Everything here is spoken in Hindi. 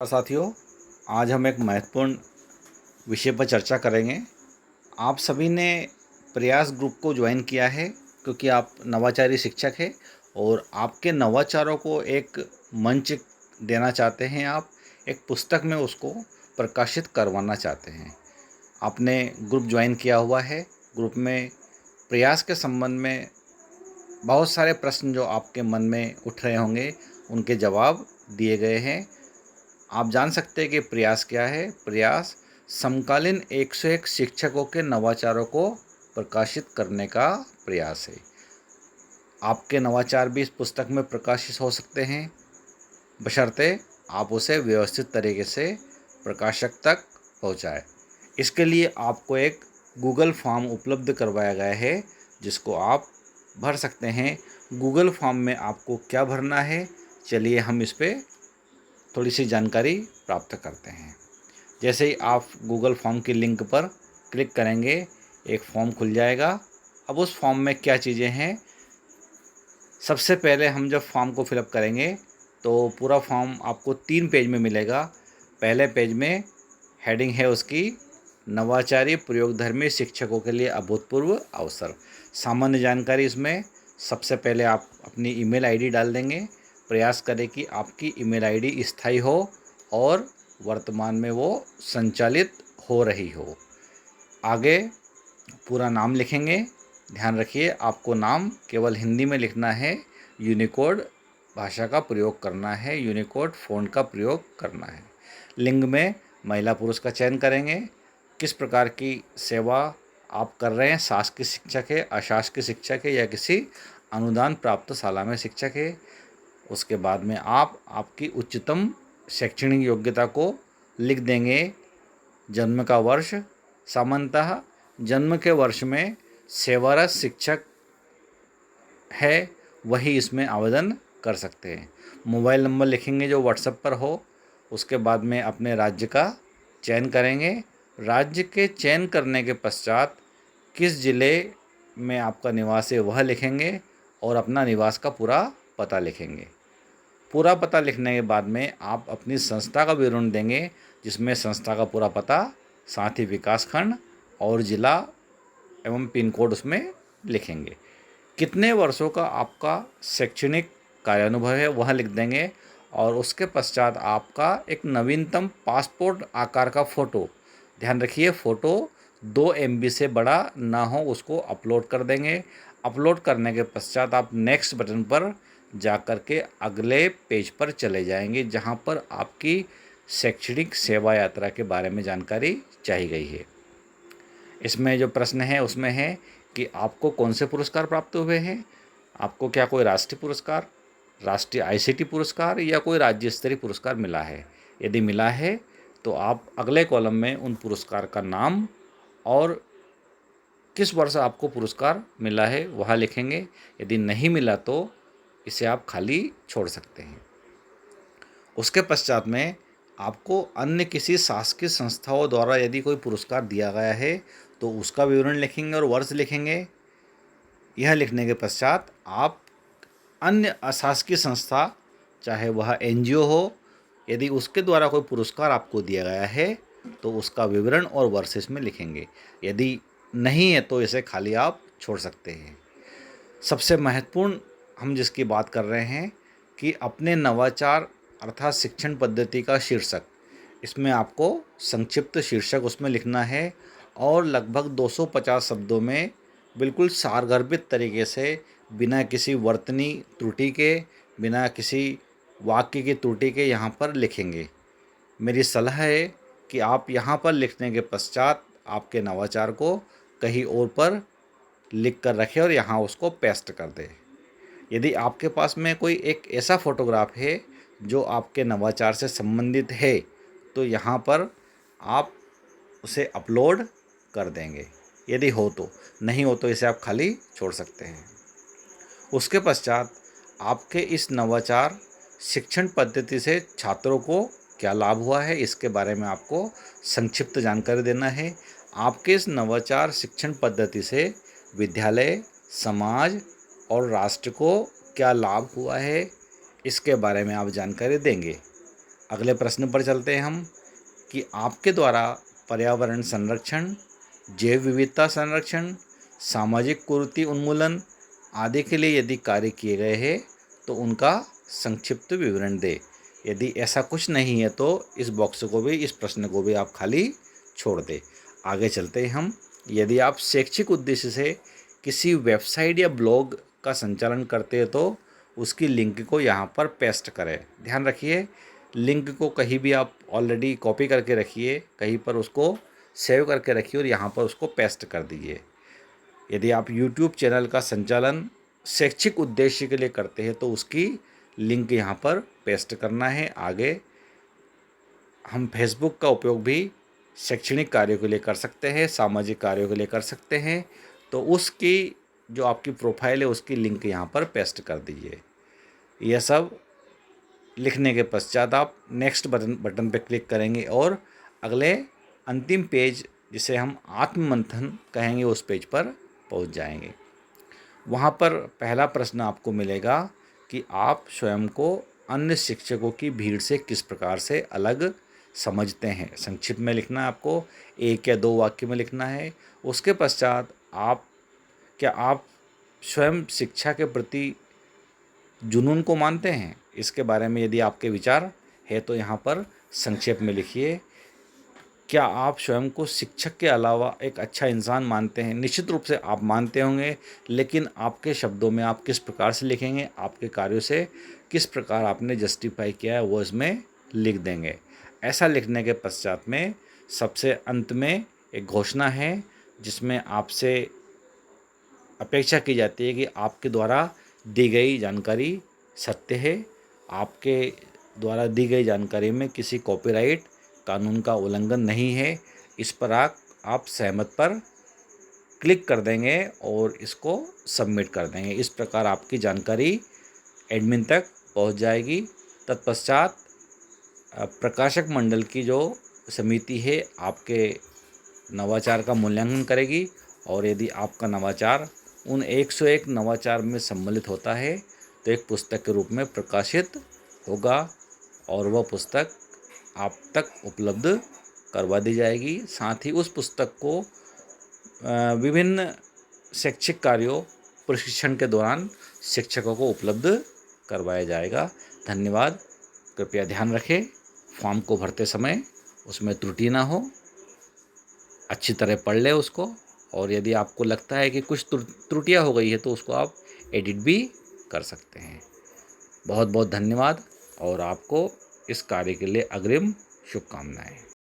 साथियों, आज हम एक महत्वपूर्ण विषय पर चर्चा करेंगे। आप सभी ने प्रयास ग्रुप को ज्वाइन किया है क्योंकि आप नवाचारी शिक्षक हैं और आपके नवाचारों को एक मंच देना चाहते हैं। आप एक पुस्तक में उसको प्रकाशित करवाना चाहते हैं। आपने ग्रुप ज्वाइन किया हुआ है। ग्रुप में प्रयास के संबंध में बहुत सारे प्रश्न जो आपके मन में उठ रहे होंगे, उनके जवाब दिए गए हैं। आप जान सकते हैं कि प्रयास क्या है। प्रयास समकालीन 101 शिक्षकों के नवाचारों को प्रकाशित करने का प्रयास है। आपके नवाचार भी इस पुस्तक में प्रकाशित हो सकते हैं, बशर्ते आप उसे व्यवस्थित तरीके से प्रकाशक तक पहुंचाएं। इसके लिए आपको एक गूगल फॉर्म उपलब्ध करवाया गया है, जिसको आप भर सकते हैं। गूगल फॉर्म में आपको क्या भरना है, चलिए हम इस पर थोड़ी सी जानकारी प्राप्त करते हैं। जैसे ही आप गूगल फॉर्म की लिंक पर क्लिक करेंगे, एक फॉर्म खुल जाएगा। अब उस फॉर्म में क्या चीज़ें हैं, सबसे पहले हम जब फॉर्म को फिलअप करेंगे तो पूरा फॉर्म आपको 3 पेज में मिलेगा। पहले पेज में हेडिंग है उसकी, नवाचारी प्रयोगधर्मी शिक्षकों के लिए अभूतपूर्व अवसर। सामान्य जानकारी इसमें सबसे पहले आप अपनी ईमेल आईडी डाल देंगे। प्रयास करें कि आपकी ईमेल आईडी स्थायी हो और वर्तमान में वो संचालित हो रही हो। आगे पूरा नाम लिखेंगे। ध्यान रखिए, आपको नाम केवल हिंदी में लिखना है। यूनिकोड भाषा का प्रयोग करना है, यूनिकोड फ़ॉन्ट का प्रयोग करना है। लिंग में महिला पुरुष का चयन करेंगे। किस प्रकार की सेवा आप कर रहे हैं, शासकीय शिक्षक है, अशासकीय शिक्षक है या किसी अनुदान प्राप्त शाला में शिक्षक है। उसके बाद में आप आपकी उच्चतम शैक्षणिक योग्यता को लिख देंगे। जन्म का वर्ष, सामान्यतः जन्म के वर्ष में सेवारत शिक्षक है वही इसमें आवेदन कर सकते हैं। मोबाइल नंबर लिखेंगे जो व्हाट्सएप पर हो। उसके बाद में अपने राज्य का चयन करेंगे। राज्य के चयन करने के पश्चात किस ज़िले में आपका निवास है वह लिखेंगे और अपना निवास का पूरा पता लिखेंगे। पूरा पता लिखने के बाद में आप अपनी संस्था का विवरण देंगे, जिसमें संस्था का पूरा पता, साथ ही विकास खंड और ज़िला एवं पिन कोड उसमें लिखेंगे। कितने वर्षों का आपका शैक्षणिक कार्यानुभव है वह लिख देंगे और उसके पश्चात आपका एक नवीनतम पासपोर्ट आकार का फ़ोटो, ध्यान रखिए फ़ोटो 2 MB से बड़ा ना हो, उसको अपलोड कर देंगे। अपलोड करने के पश्चात आप नेक्स्ट बटन पर जा कर के अगले पेज पर चले जाएंगे, जहां पर आपकी शैक्षणिक सेवा यात्रा के बारे में जानकारी चाहिए गई है। इसमें जो प्रश्न है उसमें है कि आपको कौन से पुरस्कार प्राप्त हुए हैं। आपको क्या कोई राष्ट्रीय पुरस्कार, राष्ट्रीय ICT पुरस्कार या कोई राज्य स्तरीय पुरस्कार मिला है। यदि मिला है तो आप अगले कॉलम में उन पुरस्कार का नाम और किस वर्ष आपको पुरस्कार मिला है वह लिखेंगे। यदि नहीं मिला तो इसे आप खाली छोड़ सकते हैं। उसके पश्चात में आपको अन्य किसी शासकीय संस्थाओं द्वारा यदि कोई पुरस्कार दिया गया है तो उसका विवरण लिखेंगे और वर्ष लिखेंगे। यह लिखने के पश्चात आप अन्य अशासकीय संस्था, चाहे वह NGO हो, यदि उसके द्वारा कोई पुरस्कार आपको दिया गया है तो उसका विवरण और वर्ष इसमें लिखेंगे। यदि नहीं है तो इसे खाली आप छोड़ सकते हैं। सबसे महत्वपूर्ण हम जिसकी बात कर रहे हैं कि अपने नवाचार अर्थात शिक्षण पद्धति का शीर्षक, इसमें आपको संक्षिप्त शीर्षक उसमें लिखना है और लगभग 250 शब्दों में बिल्कुल सारगर्भित तरीके से, बिना किसी वर्तनी त्रुटि के, बिना किसी वाक्य की त्रुटि के यहाँ पर लिखेंगे। मेरी सलाह है कि आप यहाँ पर लिखने के पश्चात आपके नवाचार को कहीं और पर लिख कर रखें और यहाँ उसको पेस्ट कर दें। यदि आपके पास में कोई एक ऐसा फोटोग्राफ है जो आपके नवाचार से संबंधित है तो यहाँ पर आप उसे अपलोड कर देंगे, यदि हो तो। नहीं हो तो इसे आप खाली छोड़ सकते हैं। उसके पश्चात आपके इस नवाचार शिक्षण पद्धति से छात्रों को क्या लाभ हुआ है, इसके बारे में आपको संक्षिप्त जानकारी देना है। आपके इस नवाचार शिक्षण पद्धति से विद्यालय, समाज और राष्ट्र को क्या लाभ हुआ है, इसके बारे में आप जानकारी देंगे। अगले प्रश्न पर चलते हैं हम कि आपके द्वारा पर्यावरण संरक्षण, जैव विविधता संरक्षण, सामाजिक कुरीति उन्मूलन आदि के लिए यदि कार्य किए गए हैं तो उनका संक्षिप्त विवरण दें। यदि ऐसा कुछ नहीं है तो इस बॉक्स को भी, इस प्रश्न को भी आप खाली छोड़ दें। आगे चलते हैं हम। यदि आप शैक्षिक उद्देश्य से किसी वेबसाइट या ब्लॉग का संचालन करते हैं तो उसकी लिंक को यहाँ पर पेस्ट करें। ध्यान रखिए, लिंक को कहीं भी आप ऑलरेडी कॉपी करके रखिए, कहीं पर उसको सेव करके रखिए और यहाँ पर उसको पेस्ट कर दीजिए। यदि आप यूट्यूब चैनल का संचालन शैक्षिक उद्देश्य के लिए करते हैं तो उसकी लिंक यहाँ पर पेस्ट करना है। आगे हम फेसबुक का उपयोग भी शैक्षणिक कार्यों के लिए कर सकते हैं, सामाजिक कार्यों के लिए कर सकते हैं, तो उसकी जो आपकी प्रोफाइल है उसकी लिंक यहाँ पर पेस्ट कर दीजिए। यह सब लिखने के पश्चात आप नेक्स्ट बटन पर क्लिक करेंगे और अगले अंतिम पेज, जिसे हम आत्ममंथन कहेंगे, उस पेज पर पहुंच जाएंगे। वहां पर पहला प्रश्न आपको मिलेगा कि आप स्वयं को अन्य शिक्षकों की भीड़ से किस प्रकार से अलग समझते हैं। संक्षिप्त में लिखना है आपको, 1 या 2 वाक्य में लिखना है। उसके पश्चात आप स्वयं शिक्षा के प्रति जुनून को मानते हैं? इसके बारे में यदि आपके विचार है तो यहाँ पर संक्षेप में लिखिए। क्या आप स्वयं को शिक्षक के अलावा एक अच्छा इंसान मानते हैं? निश्चित रूप से आप मानते होंगे, लेकिन आपके शब्दों में आप किस प्रकार से लिखेंगे, आपके कार्यों से किस प्रकार आपने जस्टिफाई किया है, वो इसमें लिख देंगे। ऐसा लिखने के पश्चात में सबसे अंत में एक घोषणा है जिसमें आपसे अपेक्षा की जाती है कि आपके द्वारा दी गई जानकारी सत्य है, आपके द्वारा दी गई जानकारी में किसी कॉपीराइट कानून का उल्लंघन नहीं है। इस पर आप सहमत पर क्लिक कर देंगे और इसको सबमिट कर देंगे। इस प्रकार आपकी जानकारी एडमिन तक पहुंच जाएगी। तत्पश्चात प्रकाशक मंडल की जो समिति है आपके नवाचार का मूल्यांकन करेगी और यदि आपका नवाचार उन 101 नवाचार में सम्मिलित होता है तो एक पुस्तक के रूप में प्रकाशित होगा और वह पुस्तक आप तक उपलब्ध करवा दी जाएगी। साथ ही उस पुस्तक को विभिन्न शैक्षिक कार्यों, प्रशिक्षण के दौरान शिक्षकों को उपलब्ध करवाया जाएगा। धन्यवाद। कृपया ध्यान रखें, फॉर्म को भरते समय उसमें त्रुटि ना हो, अच्छी तरह पढ़ लें उसको, और यदि आपको लगता है कि कुछ त्रुटियां हो गई है तो उसको आप एडिट भी कर सकते हैं। बहुत बहुत धन्यवाद और आपको इस कार्य के लिए अग्रिम शुभकामनाएं।